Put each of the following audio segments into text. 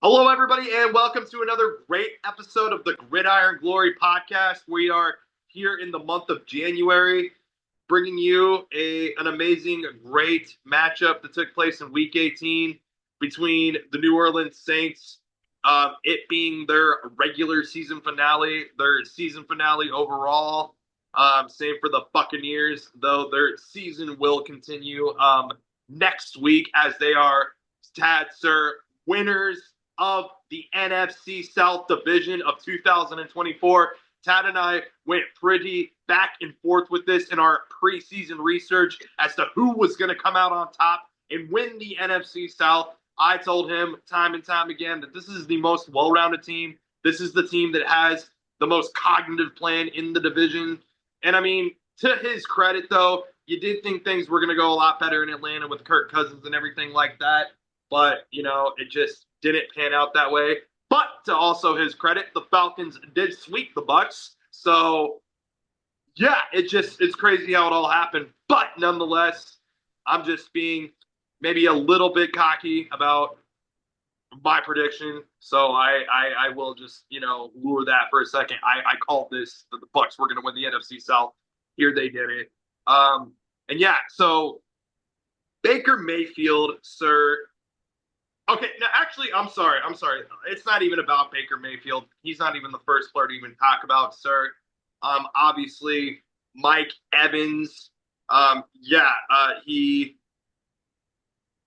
Hello, everybody, and welcome to another great episode of the Gridiron Glory podcast. We are here in the month of January, bringing you an amazing, great matchup that took place in Week 18 between the New Orleans Saints, it being their regular season finale, their season finale overall. Same for the Buccaneers, though their season will continue next week as they are, Tad, sir, winners of the NFC South Division of 2024. Tad and I went pretty back and forth with this in our preseason research as to who was going to come out on top and win the NFC South. I told him time and time again that this is the most well-rounded team. This is the team that has the most cognitive plan in the division. And I mean, to his credit, though, you did think things were going to go a lot better in Atlanta with Kirk Cousins and everything like that. But, it just didn't pan out that way. But to also his credit, the Falcons did sweep the Bucs. So, yeah, it's crazy how it all happened. But nonetheless, I'm just being maybe a little bit cocky about my prediction. So I will just, lure that for a second. I called this that the Bucs were going to win the NFC South. Here they did it. And yeah, so Baker Mayfield, sir. Okay, now actually, I'm sorry. It's not even about Baker Mayfield. He's not even the first player to even talk about, sir. Obviously, Mike Evans. He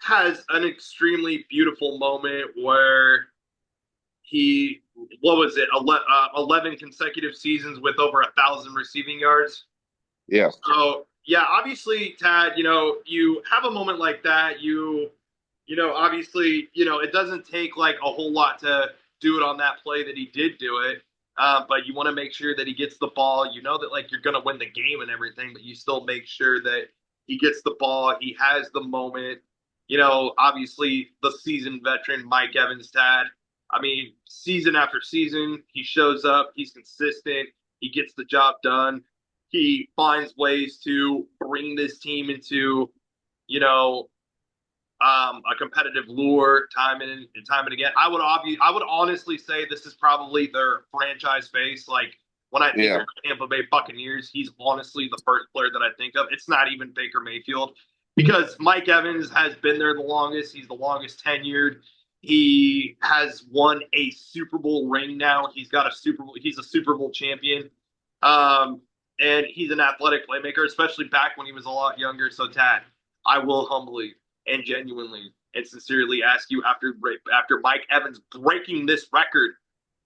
has an extremely beautiful moment where he, 11 consecutive seasons with over 1,000 receiving yards. Yeah. So, yeah, obviously, Tad, you have a moment like that. Obviously, it doesn't take like a whole lot to do it on that play that he did do it. But you want to make sure that he gets the ball. You know that like you're going to win the game and everything, but you still make sure that he gets the ball. He has the moment. Obviously the seasoned veteran Mike Evans, Tad. I mean, season after season, he shows up. He's consistent. He gets the job done. He finds ways to bring this team into, a competitive lure time and again. I would honestly say this is probably their franchise face. Like when I think Yeah. of Tampa Bay Buccaneers, he's honestly the first player that I think of. It's not even Baker Mayfield because Mike Evans has been there the longest. He's the longest tenured. He has won a Super Bowl ring now. He's got a Super Bowl. He's a Super Bowl champion. And he's an athletic playmaker, especially back when he was a lot younger. So, Tad, I will humbly and genuinely and sincerely ask you after Mike Evans breaking this record,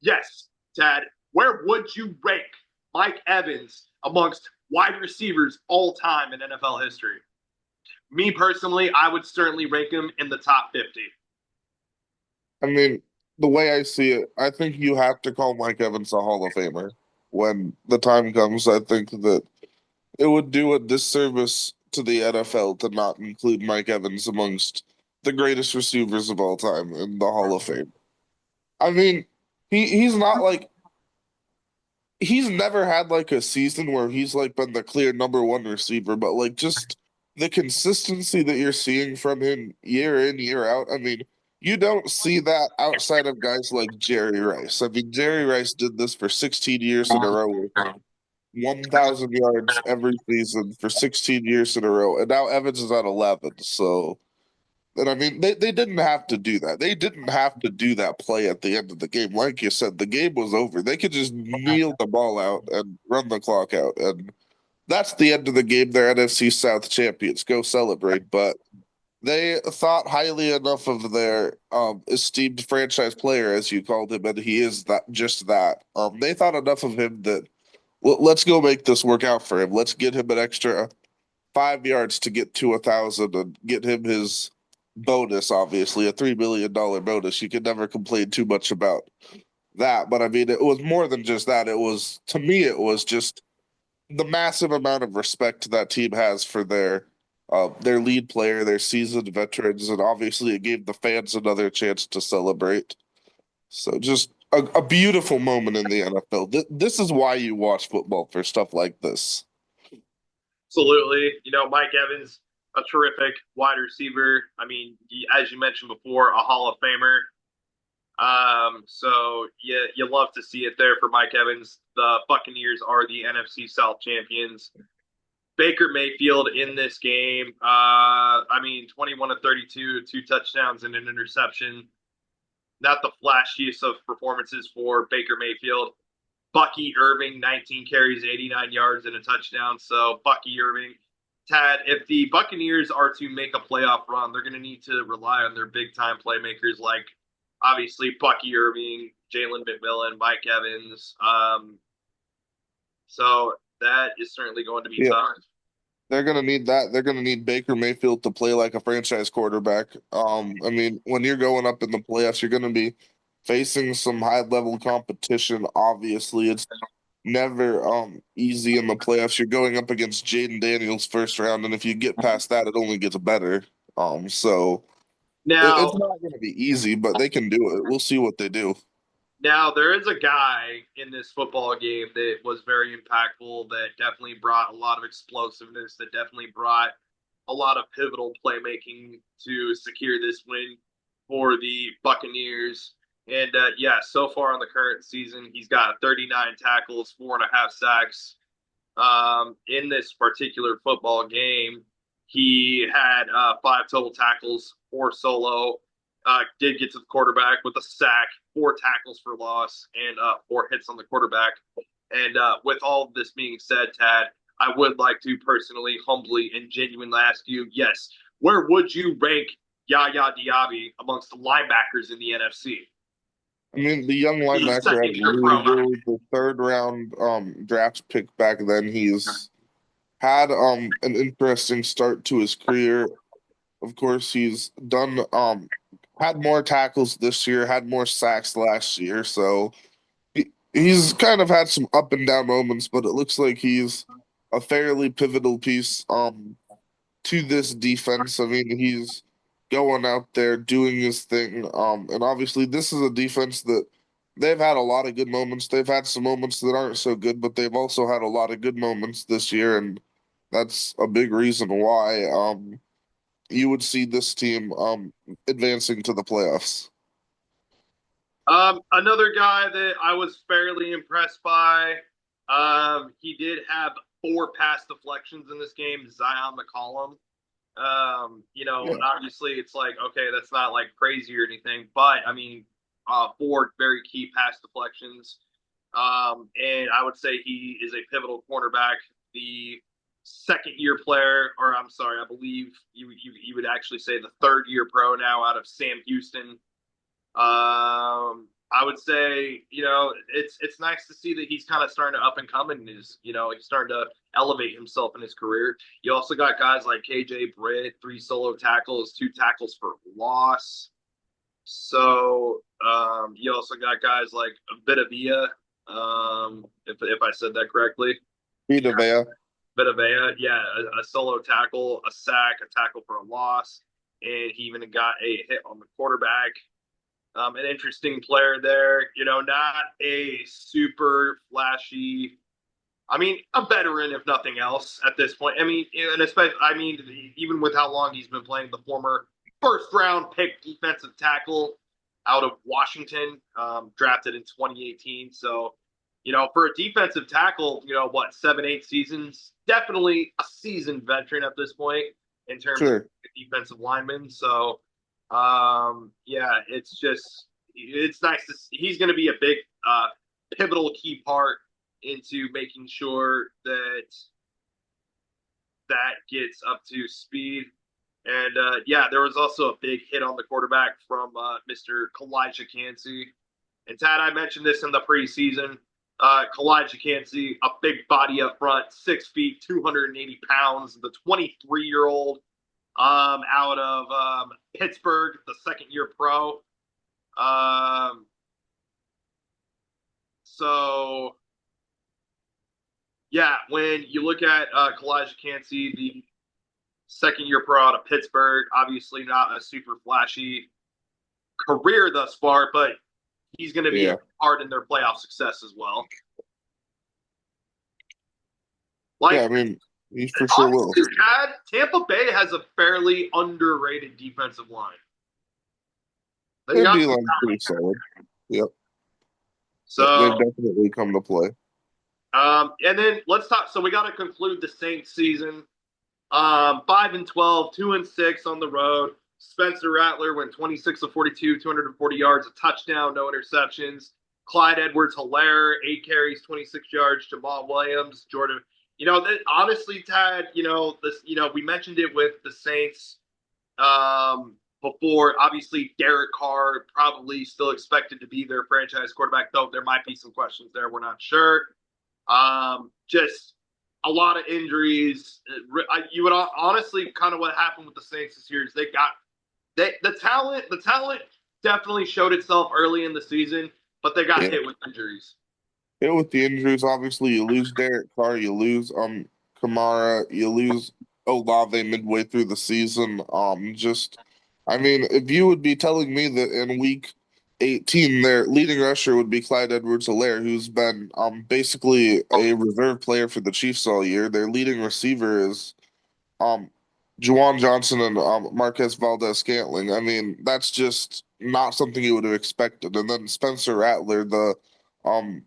yes, Tad, where would you rank Mike Evans amongst wide receivers all time in NFL history? Me personally, I would certainly rank him in the top 50. I mean, the way I see it, I think you have to call Mike Evans a Hall of Famer when the time comes. I think that it would do a disservice to the NFL to not include Mike Evans amongst the greatest receivers of all time in the Hall of Fame. I mean, he's not like he's never had like a season where he's like been the clear number one receiver, but like just the consistency that you're seeing from him year in, year out. I mean, you don't see that outside of guys like Jerry Rice. I mean, Jerry Rice did this for 16 years in a row with 1,000 yards every season for 16 years in a row. And now Evans is at 11. So, and I mean, they didn't have to do that. They didn't have to do that play at the end of the game. Like you said, the game was over. They could just kneel the ball out and run the clock out. And that's the end of the game. They're NFC South champions. Go celebrate. But they thought highly enough of their esteemed franchise player, as you called him, and he is that just that. They thought enough of him that let's go make this work out for him. Let's get him an extra 5 yards to get to 1,000 and get him his bonus, obviously, a $3 million bonus. You can never complain too much about that. But I mean, it was more than just that. It was, to me, it was just the massive amount of respect that team has for their lead player, their seasoned veterans, and obviously it gave the fans another chance to celebrate. So just a beautiful moment in the NFL. This is why you watch football, for stuff like this. Absolutely. Mike Evans, a terrific wide receiver. I mean, as you mentioned before, a Hall of Famer. So yeah, you love to see it there for Mike Evans. The Buccaneers are the NFC South champions. Baker Mayfield in this game. I mean, 21 to 32, two touchdowns and an interception. Not the flashiest of performances for Baker Mayfield. Bucky Irving, 19 carries, 89 yards, and a touchdown. So Bucky Irving, Tad, if the Buccaneers are to make a playoff run, they're going to need to rely on their big time playmakers like obviously Bucky Irving, Jalen McMillan, Mike Evans. So that is certainly going to be Yeah, tough. they're gonna need that. They're gonna need Baker Mayfield to play like a franchise quarterback. I mean, when you're going up in the playoffs, you're gonna be facing some high level competition. Obviously, it's never easy in the playoffs. You're going up against Jaden Daniels first round, and if you get past that, it only gets better. So it's Now, not gonna be easy, but they can do it. We'll see what they do. Now there is a guy in this football game that was very impactful, that definitely brought a lot of explosiveness, that definitely brought a lot of pivotal playmaking to secure this win for the Buccaneers. And yeah, so far in the current season, he's got 39 tackles, 4.5 sacks. In this particular football game, he had five total tackles, four solo. Did get to the quarterback with a sack, four tackles for loss, and four hits on the quarterback. And with all of this being said, Tad, I would like to personally, humbly, and genuinely ask you, yes, where would you rank Yaya Diaby amongst the linebackers in the NFC? I mean, the young The linebacker out second of year pro. Louisville, the third round draft pick back then. He's had an interesting start to his career. Of course, he's done had more tackles this year, had more sacks last year, so he's kind of had some up and down moments, but it looks like he's a fairly pivotal piece to this defense. I mean, he's going out there doing his thing. And obviously this is a defense that they've had a lot of good moments. They've had some moments that aren't so good, but they've also had a lot of good moments this year, and that's a big reason why you would see this team advancing to the playoffs. Another guy that I was fairly impressed by. He did have four pass deflections in this game. Zion McCollum. And Yeah. obviously it's like, okay, that's not like crazy or anything, but I mean, four very key pass deflections. And I would say he is a pivotal cornerback. The second year player, or I'm sorry, I believe you would actually say the third year pro now out of Sam Houston. I would say, it's nice to see that he's kind of starting to up and come in his, he's starting to elevate himself in his career. You also got guys like KJ Britt, three solo tackles, two tackles for loss. So you also got guys like Vitavia, if I said that correctly. Vita Vea. Vitavia, yeah, a solo tackle, a sack, a tackle for a loss, and he even got a hit on the quarterback. An interesting player there, not a super flashy. I mean, a veteran if nothing else at this point. I mean, and especially, I mean, even with how long he's been playing, the former first round pick defensive tackle out of Washington, drafted in 2018. So, for a defensive tackle, what, 7, 8 seasons? Definitely a seasoned veteran at this point in terms of Sure. defensive linemen. So, yeah, it's nice to see. He's going to be a big, pivotal key part into making sure that that gets up to speed. And yeah, there was also a big hit on the quarterback from Mr. Kalijah Cansey. And Tad, I mentioned this in the preseason. Kalijah Cansey, a big body up front, 6 feet, 280 pounds, the 23-year-old out of Pittsburgh, the second year pro. So yeah, when you look at Kalijah Cansey, the second year pro out of Pittsburgh, obviously not a super flashy career thus far, but he's going to be a Yeah. part in their playoff success as well. Yeah, Like I mean, He for sure will. Honestly, Tampa Bay has a fairly underrated defensive line. They Their got D some line's pretty talent. solid. Yep. So, They've definitely come to play. and then let's talk. So we got to conclude the Saints season. 5-12, 2-6 on the road. Spencer Rattler went 26 of 42, 240 yards, a touchdown, no interceptions. Clyde Edwards-Helaire, 8 carries, 26 yards. Jamal Williams, Jordan. Honestly, Tad, we mentioned it with the Saints before. Obviously, Derek Carr probably still expected to be their franchise quarterback, though there might be some questions there. We're not sure. Just a lot of injuries. You would honestly kind of what happened with the Saints this year is the talent definitely showed itself early in the season, but they got Yeah. hit with injuries. Hit with the injuries, obviously you lose Derek Carr, you lose Kamara, you lose Olave midway through the season. Just I mean, if you would be telling me that in week 18 their leading rusher would be Clyde Edwards-Helaire, who's been basically a reserve player for the Chiefs all year. Their leading receiver is um Juwan Johnson and Marquez Valdez-Scantling. I mean, that's just not something you would have expected. And then Spencer Rattler, um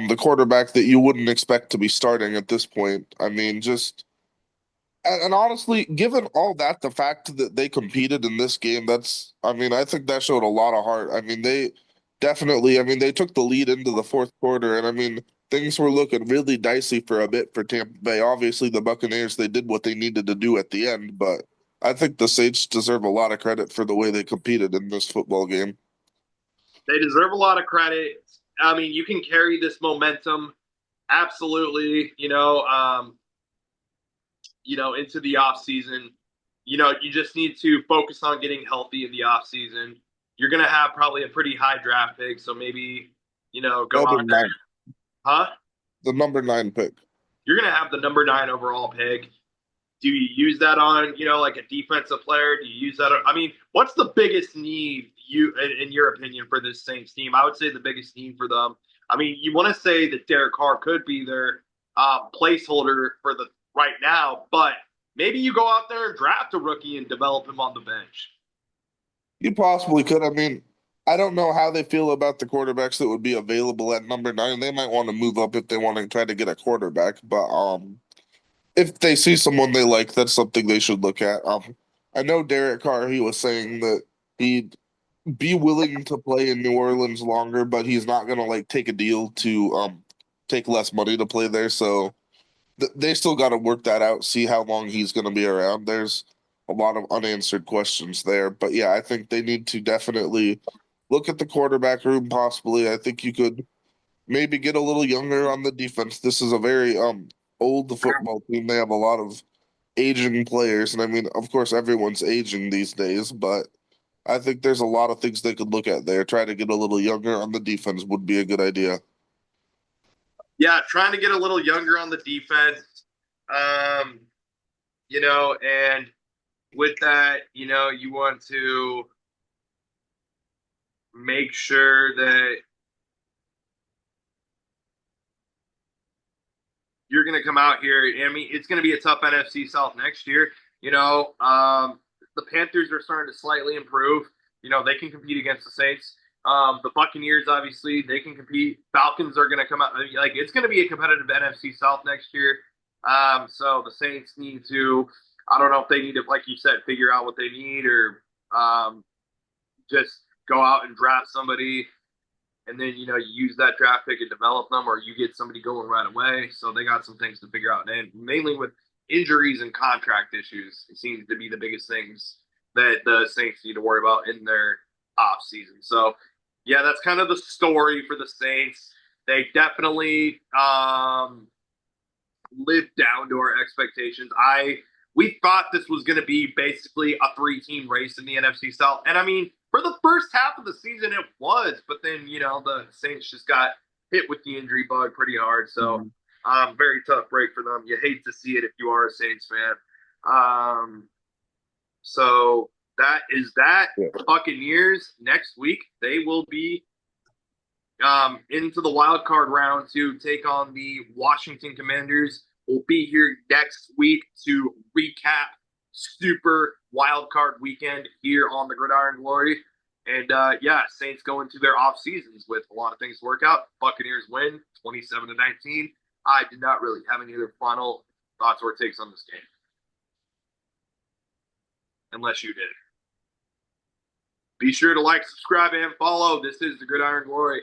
the quarterback that you wouldn't expect to be starting at this point. I mean, just and honestly, given all that, the fact that they competed in this game, I mean, I think that showed a lot of heart. I mean, they definitely, I mean, they took the lead into the fourth quarter, and I mean, things were looking really dicey for a bit for Tampa Bay. Obviously, the Buccaneers, they did what they needed to do at the end, but I think the Saints deserve a lot of credit for the way they competed in this football game. They deserve a lot of credit. I mean, you can carry this momentum absolutely. Into the off season. You just need to focus on getting healthy in the off season. You're gonna have probably a pretty high draft pick, so maybe go Number out there, nine, huh? the number nine pick. You're gonna have the number 9 overall pick. Do you use that on like a defensive player? Do you use that? I mean, what's the biggest need in your opinion for this Saints team? I would say the biggest need for them. I mean, you want to say that Derek Carr could be their placeholder for the right now, but maybe you go out there and draft a rookie and develop him on the bench. You possibly could. I mean, I don't know how they feel about the quarterbacks that would be available at number nine. They might want to move up if they want to try to get a quarterback, but if they see someone they like, that's something they should look at. I know Derek Carr, he was saying that he'd be willing to play in New Orleans longer, but he's not gonna like take a deal to take less money to play there. So they still got to work that out, see how long he's going to be around. There's a lot of unanswered questions there. But yeah, I think they need to definitely look at the quarterback room, possibly. I think you could maybe get a little younger on the defense. This is a very old football team. They have a lot of aging players. And I mean, of course, everyone's aging these days, but I think there's a lot of things they could look at there. Try to get a little younger on the defense would be a good idea. Yeah, trying to get a little younger on the defense. Um, and with that, you want to make sure that you're going to come out here. I mean, it's going to be a tough NFC South next year. The Panthers are starting to slightly improve. They can compete against the Saints. The Buccaneers, obviously, they can compete. Falcons are going to come out. Like, it's going to be a competitive NFC South next year. So the Saints need to, I don't know if they need to, like you said, figure out what they need or just go out and draft somebody and then you use that draft pick and develop them, or you get somebody going right away. So they got some things to figure out, and mainly with injuries and contract issues, it seems to be the biggest things that the Saints need to worry about in their off season. So yeah, that's kind of the story for the Saints. They definitely lived down to our expectations. We thought this was going to be basically a 3-team race in the NFC South, and I mean, for the first half of the season, it was, but then the Saints just got hit with the injury bug pretty hard. So, Mhm. very tough break for them. You hate to see it if you are a Saints fan. So that is that. Yeah. Buccaneers next week, they will be into the wild card round to take on the Washington Commanders. We'll be here next week to recap super wild card weekend here on the Gridiron Glory. And yeah, Saints go into their off seasons with a lot of things to work out. Buccaneers win 27-19. I did not really have any other final thoughts or takes on this game, unless you did. Be sure to like, subscribe, and follow. This is the Gridiron Glory.